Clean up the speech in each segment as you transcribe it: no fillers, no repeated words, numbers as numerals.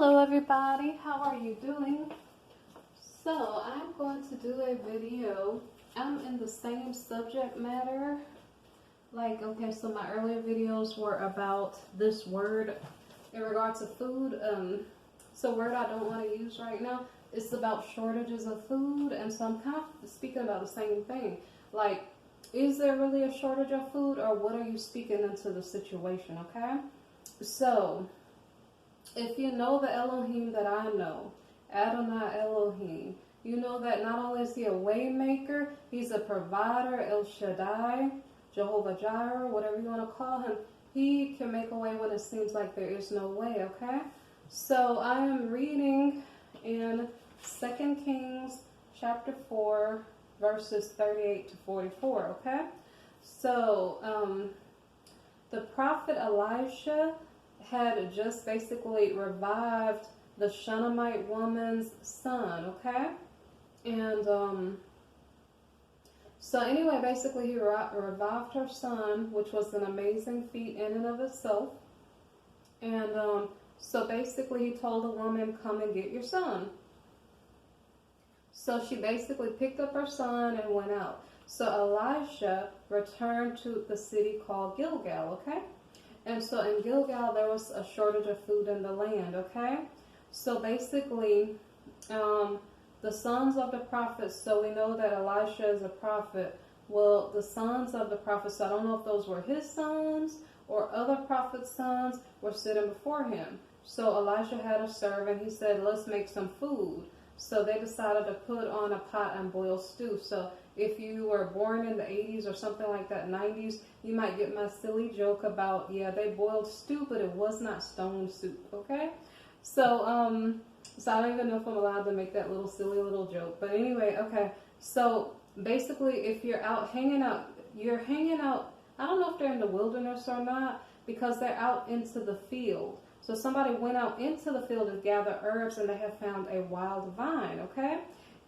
Hello everybody, how are you doing? So I'm going to do a video. I'm in the same subject matter. So my earlier videos were about this word in regards to food. So a word I don't want to use right now. It's about shortages of food, and so I'm kind of speaking about the same thing. Like, is there really a shortage of food, or what are you speaking into the situation, okay? So, if you know the Elohim that I know, Adonai Elohim, you know that not only is he a way maker, he's a provider, El Shaddai, Jehovah Jireh, whatever you want to call him. He can make a way when it seems like there is no way, okay? So I am reading in 2 Kings chapter 4, verses 38 to 44, okay? So the prophet Elisha had just basically revived the Shunammite woman's son, okay? And so anyway, basically he revived her son, which was an amazing feat in and of itself. And so basically he told the woman, come and get your son. So she basically picked up her son and went out. So Elisha returned to the city called Gilgal, okay? And so in Gilgal, there was a shortage of food in the land, okay? So basically, the sons of the prophets, so we know that Elisha is a prophet. Well, the sons of the prophets, so I don't know if those were his sons or other prophets' sons, were sitting before him. So Elisha had a servant. He said, let's make some food. So they decided to put on a pot and boil stew. So if you were born in the 80s or something like that, 90s, you might get my silly joke about, yeah, they boiled stew, but it was not stone soup, okay? So, so I don't even know if I'm allowed to make that little silly little joke. But anyway, okay. So basically, if you're out hanging out, you're hanging out, I don't know if they're in the wilderness or not, because they're out into the field. So somebody went out into the field to gather herbs, and they had found a wild vine, okay?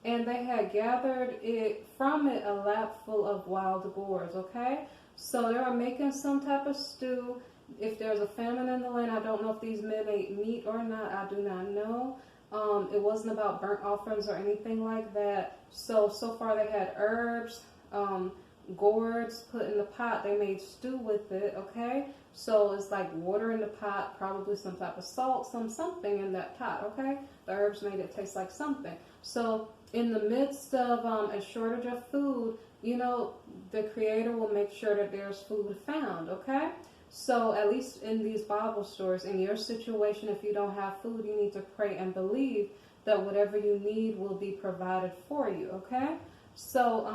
And they had gathered it from it a lap full of wild gourds, okay? So they were making some type of stew. If there's a famine in the land, I don't know if these men ate meat or not. I do not know. It wasn't about burnt offerings or anything like that. So far they had herbs, gourds put in the pot. They made stew with it, okay? So it's like water in the pot, probably some type of salt, something in that pot, okay? The herbs made it taste like something. So in the midst of a shortage of food, you know, the Creator will make sure that there's food found, okay? So at least in these Bible stories, in your situation, if you don't have food, you need to pray and believe that whatever you need will be provided for you, okay? So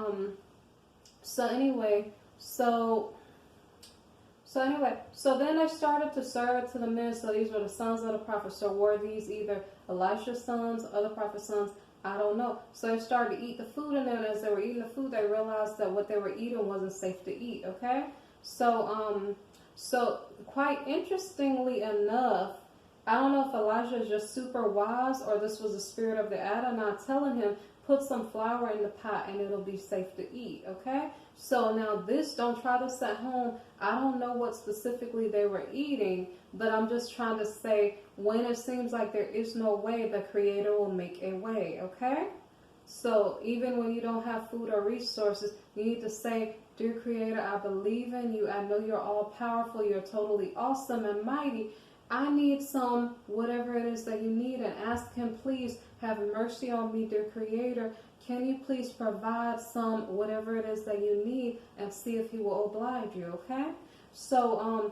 then they started to serve it to the men. So these were the sons of the prophet. So were these either Elisha's sons, other prophet's sons? I don't know. So they started to eat the food, and then as they were eating the food, they realized that what they were eating wasn't safe to eat, okay? So quite interestingly enough, I don't know if Elijah is just super wise or this was the spirit of the Adonai telling him, put some flour in the pot and it'll be safe to eat, okay? So now this, don't try this at home. I don't know what specifically they were eating, but I'm just trying to say, when it seems like there is no way, the Creator will make a way, okay? So even when you don't have food or resources, you need to say, dear Creator, I believe in you. I know you're all powerful. You're totally awesome and mighty. I need some, whatever it is that you need, and ask him, please have mercy on me, dear Creator. Can you please provide some, whatever it is that you need, and see if he will oblige you, okay? So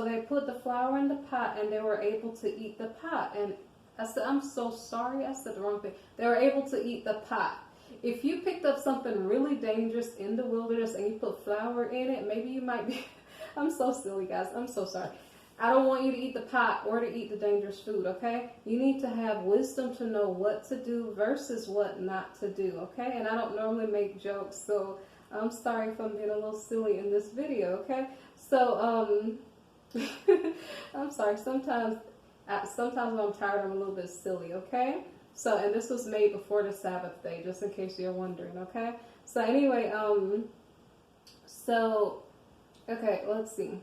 they put the flour in the pot, and they were able to eat the pot. And I said, I'm so sorry, I said the wrong thing. They were able to eat the pot. If you picked up something really dangerous in the wilderness and you put flour in it, maybe you might be, I'm so silly, guys. I'm so sorry. I don't want you to eat the pot or to eat the dangerous food, okay? You need to have wisdom to know what to do versus what not to do, okay? And I don't normally make jokes, so I'm sorry if I'm being a little silly in this video, okay? So, I'm sorry. Sometimes when I'm tired, I'm a little bit silly, okay? So, and this was made before the Sabbath day, just in case you're wondering, okay? So anyway, okay, let's see.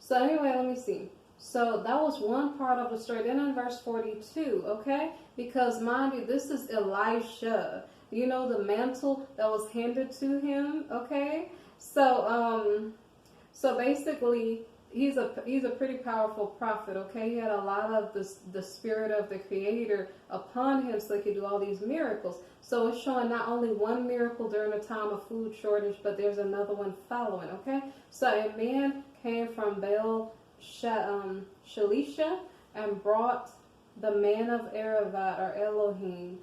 So anyway, let me see. So that was one part of the story. Then in verse 42, okay? Because mind you, this is Elisha. You know, the mantle that was handed to him, okay? So basically, he's a pretty powerful prophet, okay? He had a lot of the spirit of the Creator upon him, so he could do all these miracles. So it's showing not only one miracle during a time of food shortage, but there's another one following, okay? So a man came from Baal Shalisha and brought the man of Aravat, or Elohim.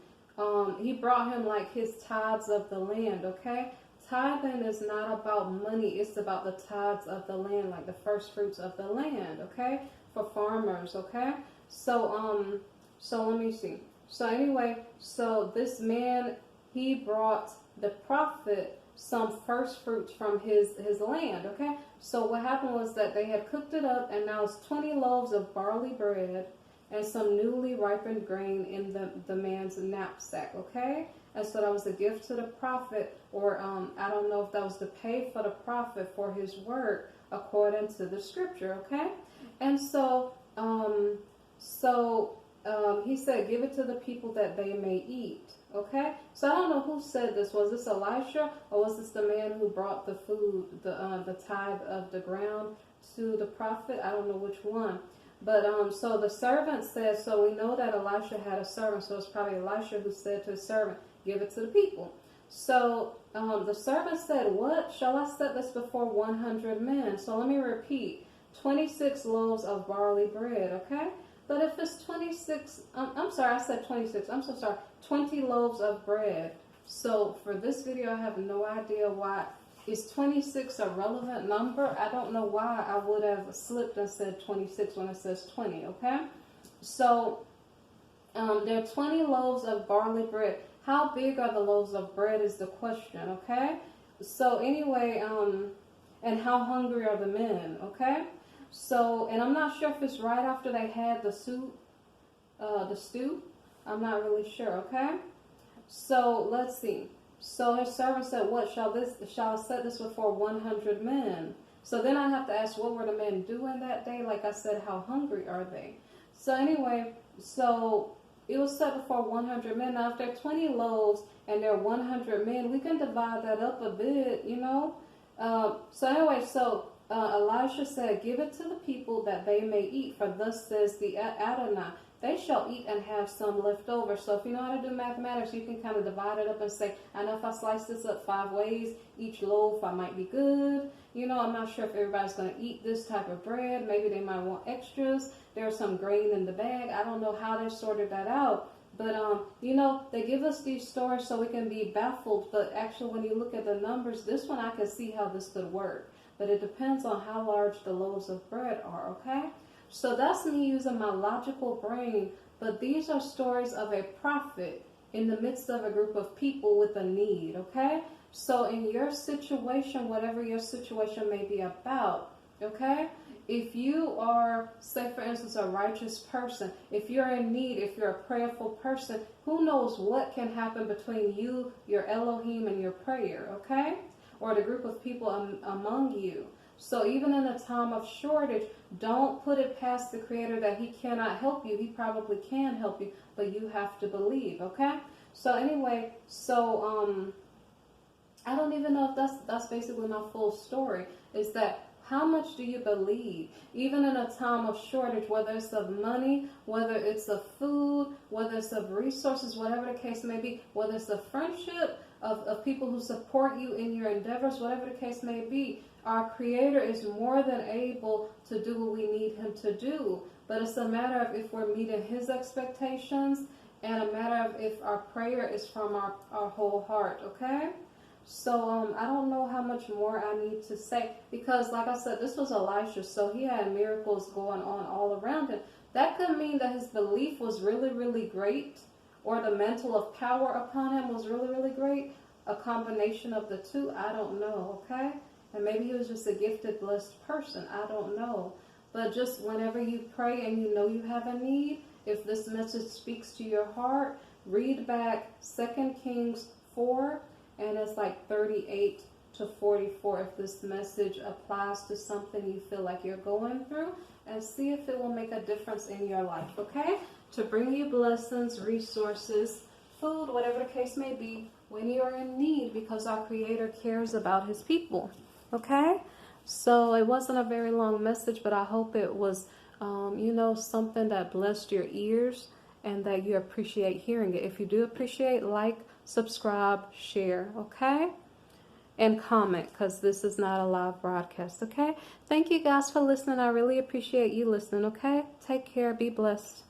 He brought him like his tithes of the land, okay? Tithing is not about money, it's about the tithes of the land, like the first fruits of the land, okay? For farmers, okay? So let me see. So anyway, so this man, he brought the prophet some first fruits from his land, okay? So what happened was that they had cooked it up, and now it's 20 loaves of barley bread and some newly ripened grain in the man's knapsack, okay? And so that was a gift to the prophet, or I don't know if that was to pay for the prophet for his work according to the scripture, okay? And so he said, give it to the people that they may eat, okay? So I don't know who said this. Was this Elisha, or was this the man who brought the food, the tithe of the ground to the prophet? I don't know which one. But so the servant said, so we know that Elisha had a servant, so it's probably Elisha who said to his servant, give it to the people. So the servant said, what? Shall I set this before 100 men? So let me repeat, 26 loaves of barley bread, okay? But if it's 26, I'm sorry, I said 26. I'm so sorry. 20 loaves of bread. So for this video, I have no idea why. Is 26 a relevant number? I don't know why I would have slipped and said 26 when it says 20, okay? So there are 20 loaves of barley bread. How big are the loaves of bread is the question, okay? So anyway, and how hungry are the men, okay? So, and I'm not sure if it's right after they had the stew. I'm not really sure, okay? So let's see. So his servant said, what shall I set this before 100 men? So then I have to ask, what were the men doing that day? Like I said, how hungry are they? So anyway, so it was set before 100 men. Now if there are 20 loaves and there are 100 men, we can divide that up a bit, you know. So anyway, Elisha said, give it to the people that they may eat, for thus says the Adonai, they shall eat and have some left over. So if you know how to do mathematics, you can kind of divide it up and say, I know if I slice this up 5 ways, each loaf I might be good. You know, I'm not sure if everybody's going to eat this type of bread. Maybe they might want extras. There's some grain in the bag. I don't know how they sorted that out. But, you know, they give us these stories so we can be baffled. But actually, when you look at the numbers, this one I can see how this could work. But it depends on how large the loaves of bread are, okay? So that's me using my logical brain, but these are stories of a prophet in the midst of a group of people with a need, okay? So in your situation, whatever your situation may be about, okay? If you are, say for instance, a righteous person, if you're in need, if you're a prayerful person, who knows what can happen between you, your Elohim, and your prayer, okay? Or the group of people among you. So even in a time of shortage, don't put it past the Creator that He cannot help you. He probably can help you, but you have to believe, okay? So anyway, I don't even know if that's basically my full story, is that how much do you believe? Even in a time of shortage, whether it's of money, whether it's of food, whether it's of resources, whatever the case may be, whether it's of friendship, of people who support you in your endeavors, whatever the case may be, our Creator is more than able to do what we need Him to do. But it's a matter of if we're meeting His expectations, and a matter of if our prayer is from our whole heart, okay? So I don't know how much more I need to say, because like I said, this was Elisha, so he had miracles going on all around him. That could mean that his belief was really, really great, or the mantle of power upon him was really, really great. A combination of the two, I don't know, okay? And maybe he was just a gifted, blessed person, I don't know. But just whenever you pray and you know you have a need, if this message speaks to your heart, read back 2 Kings 4, and it's like 38 to 44 if this message applies to something you feel like you're going through. and see if it will make a difference in your life, okay? To bring you blessings, resources, food, whatever the case may be, when you are in need, because our Creator cares about His people, okay? So it wasn't a very long message, but I hope it was, something that blessed your ears and that you appreciate hearing it. If you do appreciate, like, subscribe, share, okay? And comment, because this is not a live broadcast, okay? Thank you guys for listening. I really appreciate you listening, okay? Take care. Be blessed.